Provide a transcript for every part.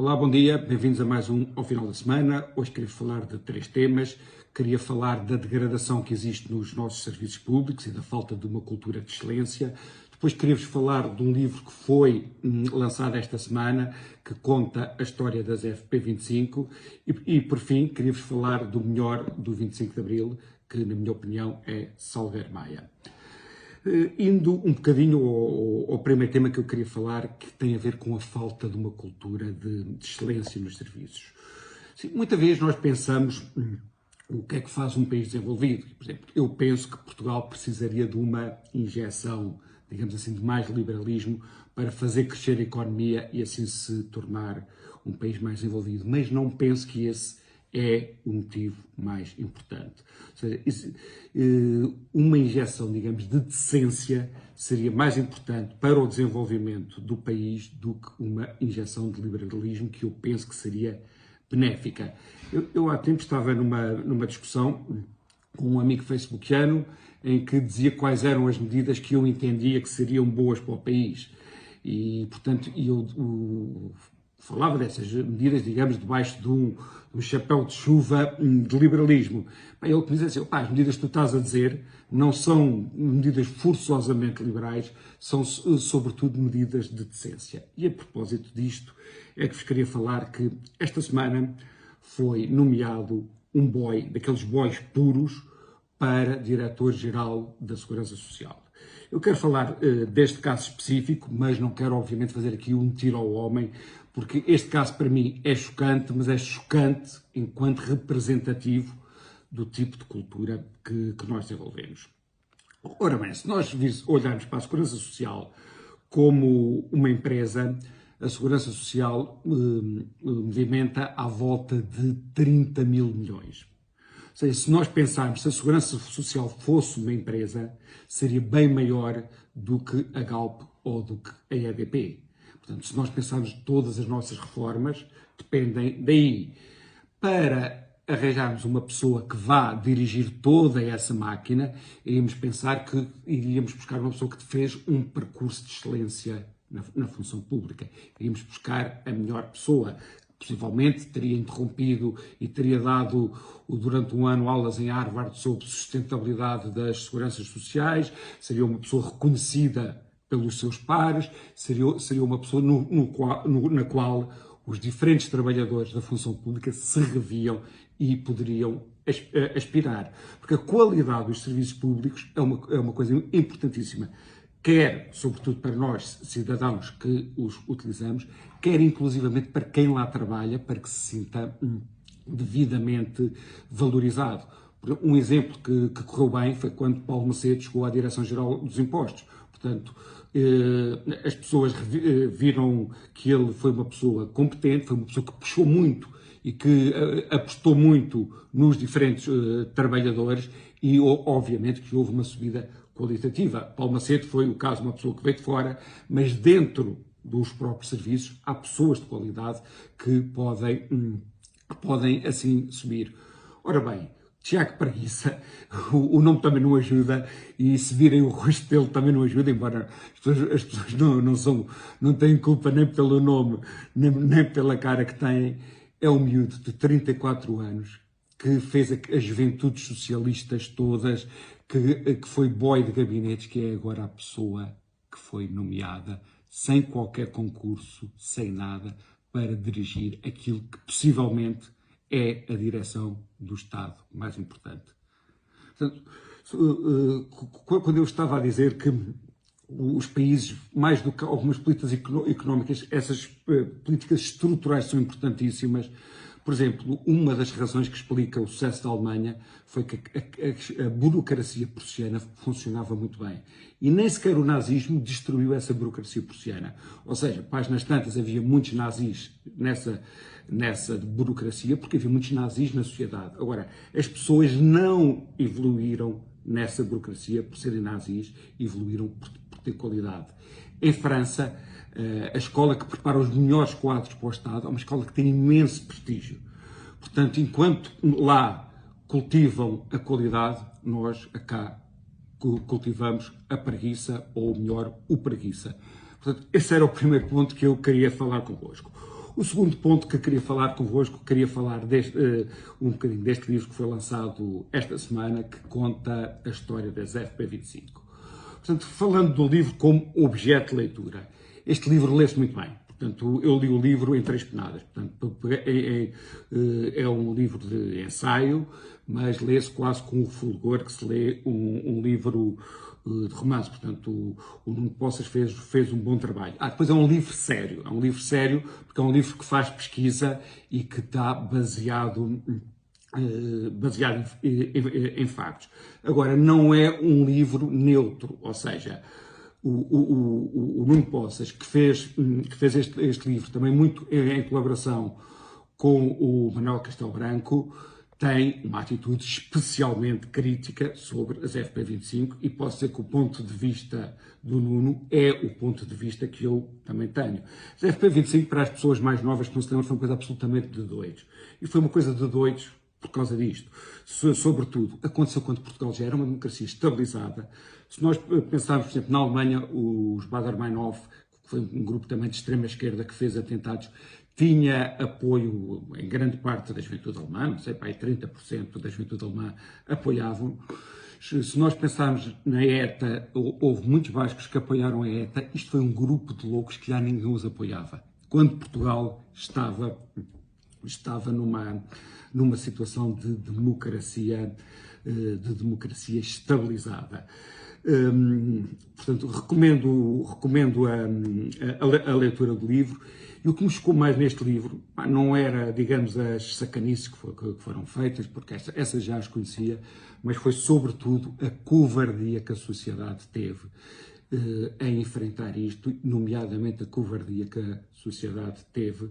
Olá, bom dia, bem-vindos a mais um Ao Final da Semana. Hoje queria falar de 3 temas. Queria falar da degradação que existe nos nossos serviços públicos e da falta de uma cultura de excelência. Depois queria-vos falar de um livro que foi lançado esta semana, que conta a história das FP25. E por fim, queria-vos falar do melhor do 25 de Abril, que na minha opinião é Salgueiro Maia. Indo um bocadinho ao primeiro tema que eu queria falar, que tem a ver com a falta de uma cultura de excelência nos serviços. Sim, muitas vezes nós pensamos o que é que faz um país desenvolvido. Por exemplo, eu penso que Portugal precisaria de uma injeção, digamos assim, de mais liberalismo para fazer crescer a economia e assim se tornar um país mais desenvolvido. Mas não penso que esse é o motivo mais importante. Ou seja, uma injeção, digamos, de decência seria mais importante para o desenvolvimento do país do que uma injeção de liberalismo, que eu penso que seria benéfica. Eu há tempo estava numa discussão com um amigo facebookiano em que dizia quais eram as medidas que eu entendia que seriam boas para o país. E, portanto, eu falava dessas medidas, digamos, debaixo de um chapéu de chuva de liberalismo. Ele me dizia assim, as medidas que tu estás a dizer não são medidas forçosamente liberais, são sobretudo medidas de decência. E a propósito disto é que vos queria falar que esta semana foi nomeado um boy, daqueles boys puros, para diretor-geral da Segurança Social. Eu quero falar deste caso específico, mas não quero, obviamente, fazer aqui um tiro ao homem, porque este caso, para mim, é chocante, mas é chocante enquanto representativo do tipo de cultura que nós desenvolvemos. Ora bem, se nós olharmos para a Segurança Social como uma empresa, a Segurança Social movimenta à volta de 30 mil milhões. Ou seja, se nós pensarmos se a Segurança Social fosse uma empresa, seria bem maior do que a Galp ou do que a EDP. Portanto, se nós pensarmos todas as nossas reformas, dependem daí. Para arranjarmos uma pessoa que vá dirigir toda essa máquina, iríamos pensar que iríamos buscar uma pessoa que fez um percurso de excelência na função pública. Iríamos buscar a melhor pessoa. Possivelmente teria interrompido e teria dado durante um ano aulas em Harvard sobre sustentabilidade das seguranças sociais, seria uma pessoa reconhecida pelos seus pares, seria uma pessoa na qual os diferentes trabalhadores da função pública se reviam e poderiam aspirar. Porque a qualidade dos serviços públicos é uma coisa importantíssima, quer, sobretudo, para nós, cidadãos que os utilizamos, quer, inclusivamente, para quem lá trabalha, para que se sinta devidamente valorizado. Um exemplo que correu bem foi quando Paulo Macedo chegou à Direção-Geral dos Impostos. Portanto, as pessoas viram que ele foi uma pessoa competente, foi uma pessoa que puxou muito e que apostou muito nos diferentes trabalhadores e, obviamente, que houve uma subida qualitativa. Paulo Macedo foi o caso de uma pessoa que veio de fora, mas dentro dos próprios serviços há pessoas de qualidade que podem assim subir. Ora bem, Tiago Preguiça, o nome também não ajuda, e se virem o rosto dele também não ajuda, embora as pessoas não têm culpa nem pelo nome, nem pela cara que têm. É um miúdo de 34 anos, que fez as juventudes socialistas todas, que foi boy de gabinetes, que é agora a pessoa que foi nomeada, sem qualquer concurso, sem nada, para dirigir aquilo que possivelmente é a direção do Estado mais importante. Portanto, quando eu estava a dizer que os países, mais do que algumas políticas económicas, essas políticas estruturais são importantíssimas. Por exemplo, uma das razões que explica o sucesso da Alemanha foi que a burocracia prussiana funcionava muito bem. E nem sequer o nazismo destruiu essa burocracia prussiana. Ou seja, páginas tantas, havia muitos nazis nessa burocracia, porque havia muitos nazis na sociedade. Agora, as pessoas não evoluíram nessa burocracia por serem nazis, evoluíram por ter qualidade. Em França, a escola que prepara os melhores quadros para o Estado é uma escola que tem imenso prestígio. Portanto, enquanto lá cultivam a qualidade, nós cá cultivamos a preguiça, ou melhor, o preguiça. Portanto, esse era o primeiro ponto que eu queria falar convosco. O segundo ponto que queria falar convosco, queria falar um bocadinho deste livro que foi lançado esta semana, que conta a história das FP25. Portanto, falando do livro como objeto de leitura, este livro lê-se muito bem. Portanto, eu li o livro em 3 penadas. Portanto, é um livro de ensaio, mas lê-se quase com o fulgor que se lê um livro de romance. Portanto, o Nuno Poças fez um bom trabalho. Depois é um livro sério. É um livro sério porque é um livro que faz pesquisa e que está baseado em factos. Agora, não é um livro neutro, ou seja, o Nuno Poças, que fez este livro também muito em colaboração com o Manuel Castelo Branco, tem uma atitude especialmente crítica sobre as FP25 e posso dizer que o ponto de vista do Nuno é o ponto de vista que eu também tenho. As FP25, para as pessoas mais novas que não se lembram, foi uma coisa absolutamente de doidos. E foi uma coisa de doidos por causa disto. Sobretudo, aconteceu quando Portugal já era uma democracia estabilizada. Se nós pensarmos, por exemplo, na Alemanha, os Baader-Meinhof, que foi um grupo também de extrema-esquerda que fez atentados, tinha apoio em grande parte da juventude alemã, não sei, 30% da juventude alemã apoiavam. Se nós pensarmos na ETA, houve muitos bascos que apoiaram a ETA. Isto foi um grupo de loucos que já ninguém os apoiava. Quando Portugal estava numa situação de democracia estabilizada. Portanto, recomendo a leitura do livro. E o que me chocou mais neste livro não era, digamos, as sacanices que foram feitas, porque essas já as conhecia, mas foi sobretudo a covardia que a sociedade teve em enfrentar isto, nomeadamente a covardia que a sociedade teve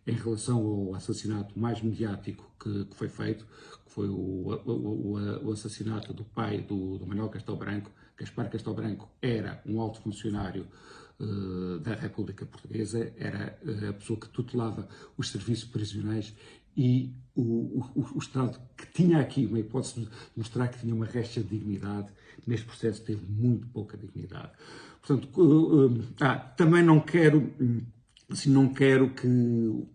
em relação ao assassinato mais mediático que foi feito, que foi o assassinato do pai do Manuel Castelo Branco. Gaspar Castelo Branco era um alto funcionário da República Portuguesa, era a pessoa que tutelava os serviços prisionais e o Estado, que tinha aqui uma hipótese de mostrar que tinha uma réstia de dignidade, neste processo teve muito pouca dignidade. Portanto, também não quero que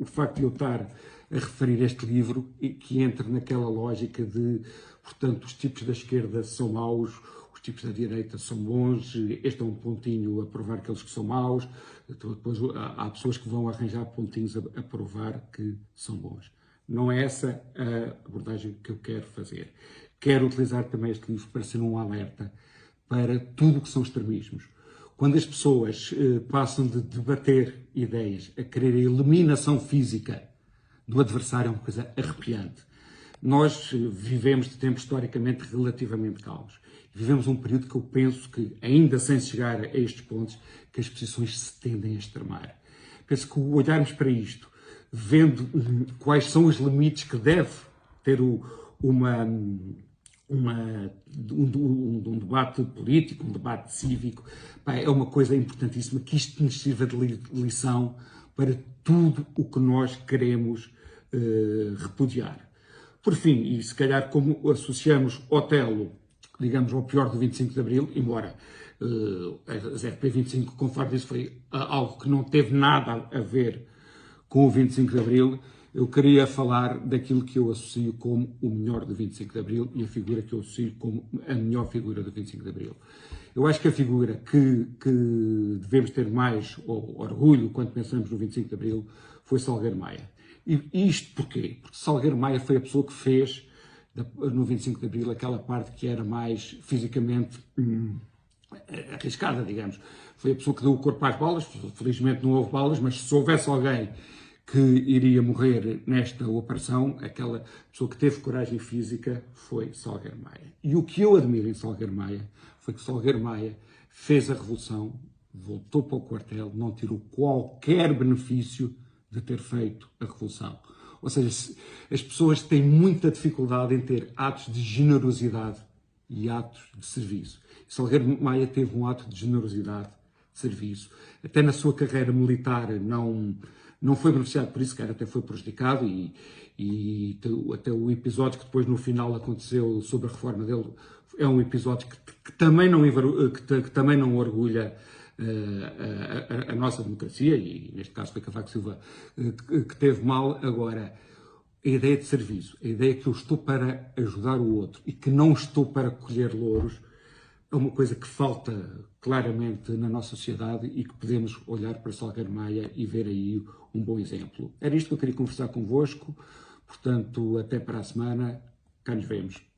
o facto de eu estar a referir este livro que entre naquela lógica de, portanto, os tipos da esquerda são maus, os tipos da direita são bons, este é um pontinho a provar aqueles que são maus, depois há pessoas que vão arranjar pontinhos a provar que são bons. Não é essa a abordagem que eu quero fazer. Quero utilizar também este livro para ser um alerta para tudo o que são extremismos. Quando as pessoas passam de debater ideias a querer a eliminação física do adversário, é uma coisa arrepiante. Nós vivemos de tempos historicamente relativamente calmos. Vivemos um período que eu penso que, ainda sem chegar a estes pontos, que as posições se tendem a extremar. Penso que olharmos para isto, vendo quais são os limites que deve ter um debate político, um debate cívico, é uma coisa importantíssima, que isto nos sirva de lição para tudo o que nós queremos repudiar. Por fim, e se calhar como associamos Otelo, digamos, ao pior do 25 de Abril, embora as FP25, conforme disse, foi algo que não teve nada a ver com o 25 de Abril, eu queria falar daquilo que eu associo como o melhor do 25 de Abril e a figura que eu associo como a melhor figura do 25 de Abril. Eu acho que a figura que devemos ter mais orgulho quando pensamos no 25 de Abril foi Salgueiro Maia. E isto porquê? Porque Salgueiro Maia foi a pessoa que fez, no 25 de Abril, aquela parte que era mais fisicamente arriscada, digamos. Foi a pessoa que deu o corpo às balas. Felizmente não houve balas, mas se houvesse alguém que iria morrer nesta operação, aquela pessoa que teve coragem física foi Salgueiro Maia. E o que eu admiro em Salgueiro Maia foi que Salgueiro Maia fez a revolução, voltou para o quartel, não tirou qualquer benefício de ter feito a revolução. Ou seja, as pessoas têm muita dificuldade em ter atos de generosidade e atos de serviço. Salgueiro Maia teve um ato de generosidade, de serviço. Até na sua carreira militar não foi beneficiado por isso, até foi prejudicado e até o episódio que depois no final aconteceu sobre a reforma dele é um episódio que também não orgulha a nossa democracia, e neste caso foi Cavaco Silva que teve mal. Agora, a ideia de serviço, a ideia que eu estou para ajudar o outro e que não estou para colher louros, é uma coisa que falta claramente na nossa sociedade e que podemos olhar para Salgueiro Maia e ver aí um bom exemplo. Era isto que eu queria conversar convosco, portanto, até para a semana, cá nos vemos.